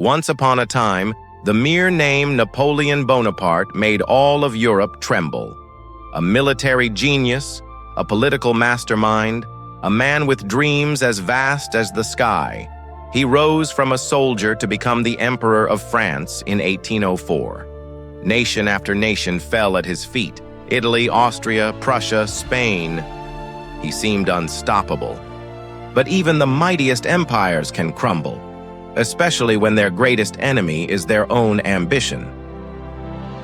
Once upon a time, the mere name Napoleon Bonaparte made all of Europe tremble. A military genius, a political mastermind, a man with dreams as vast as the sky. He rose from a soldier to become the Emperor of France in 1804. Nation after nation fell at his feet. Italy, Austria, Prussia, Spain. He seemed unstoppable. But even the mightiest empires can crumble, especially when their greatest enemy is their own ambition.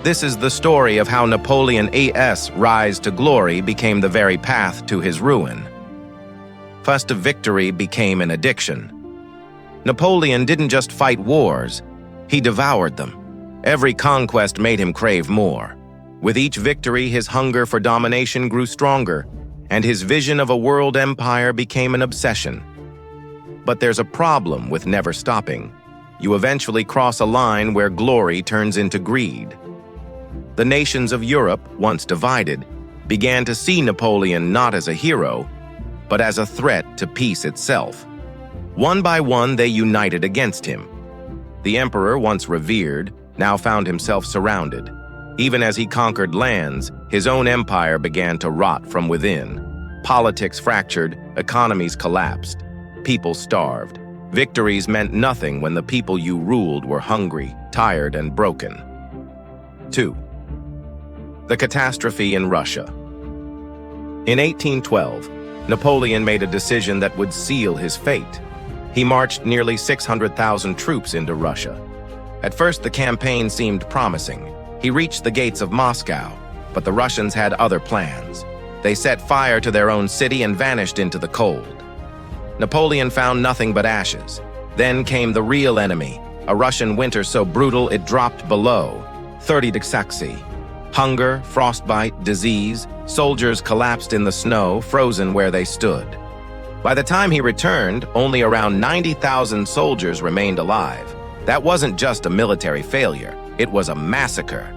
This is the story of how Napoleon's rise to glory became the very path to his ruin. First, victory became an addiction. Napoleon didn't just fight wars, he devoured them. Every conquest made him crave more. With each victory, his hunger for domination grew stronger, and his vision of a world empire became an obsession. But there's a problem with never stopping. You eventually cross a line where glory turns into greed. The nations of Europe, once divided, began to see Napoleon not as a hero, but as a threat to peace itself. One by one, they united against him. The emperor, once revered, now found himself surrounded. Even as he conquered lands, his own empire began to rot from within. Politics fractured, economies collapsed, people starved. Victories meant nothing when the people you ruled were hungry, tired, and broken. 2. The catastrophe in Russia. In 1812, Napoleon made a decision that would seal his fate. He marched nearly 600,000 troops into Russia. At first, the campaign seemed promising. He reached the gates of Moscow, but the Russians had other plans. They set fire to their own city and vanished into the cold. Napoleon found nothing but ashes. Then came the real enemy, a Russian winter so brutal it dropped below 30 degrees Celsius. Hunger, frostbite, disease, soldiers collapsed in the snow, frozen where they stood. By the time he returned, only around 90,000 soldiers remained alive. That wasn't just a military failure, it was a massacre.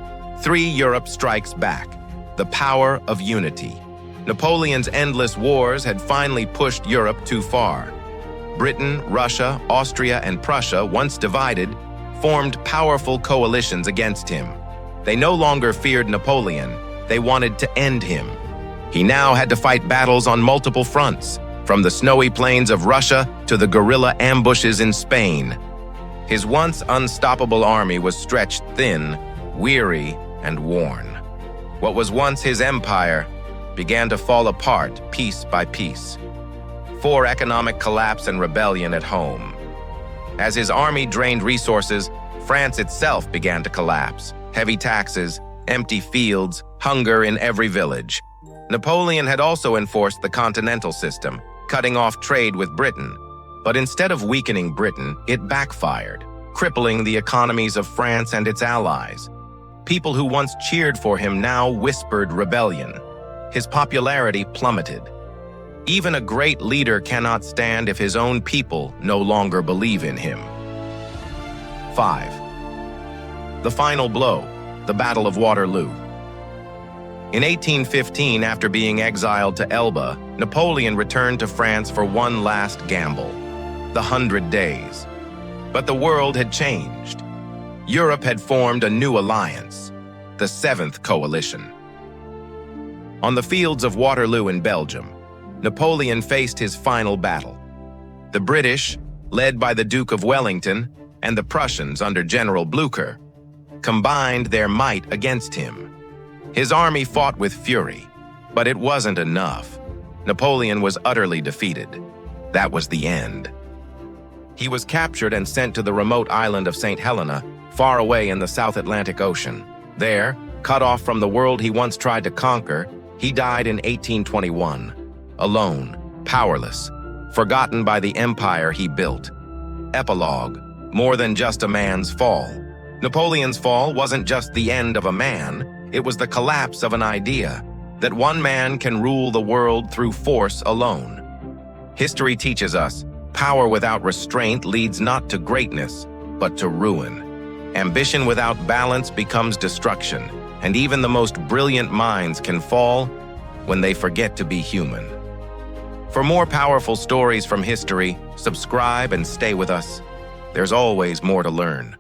3. Europe strikes back. The power of unity. Napoleon's endless wars had finally pushed Europe too far. Britain, Russia, Austria, and Prussia, once divided, formed powerful coalitions against him. They no longer feared Napoleon, they wanted to end him. He now had to fight battles on multiple fronts, from the snowy plains of Russia to the guerrilla ambushes in Spain. His once unstoppable army was stretched thin, weary, and worn. What was once his empire began to fall apart piece by piece. 4. Economic collapse and rebellion at home. As his army drained resources, France itself began to collapse. Heavy taxes, empty fields, hunger in every village. Napoleon had also enforced the continental system, cutting off trade with Britain. But instead of weakening Britain, it backfired, crippling the economies of France and its allies. People who once cheered for him now whispered rebellion. His popularity plummeted. Even a great leader cannot stand if his own people no longer believe in him. 5. The final blow, the Battle of Waterloo. In 1815, after being exiled to Elba, Napoleon returned to France for one last gamble, the 100 Days. But the world had changed. Europe had formed a new alliance, the 7th Coalition. On the fields of Waterloo in Belgium, Napoleon faced his final battle. The British, led by the Duke of Wellington, and the Prussians under General Blücher, combined their might against him. His army fought with fury, but it wasn't enough. Napoleon was utterly defeated. That was the end. He was captured and sent to the remote island of St. Helena, far away in the South Atlantic Ocean. There, cut off from the world he once tried to conquer, he died in 1821, alone, powerless, forgotten by the empire he built. Epilogue: more than just a man's fall. Napoleon's fall wasn't just the end of a man, it was the collapse of an idea, that one man can rule the world through force alone. History teaches us, power without restraint leads not to greatness, but to ruin. Ambition without balance becomes destruction, and even the most brilliant minds can fall when they forget to be human. For more powerful stories from history, subscribe and stay with us. There's always more to learn.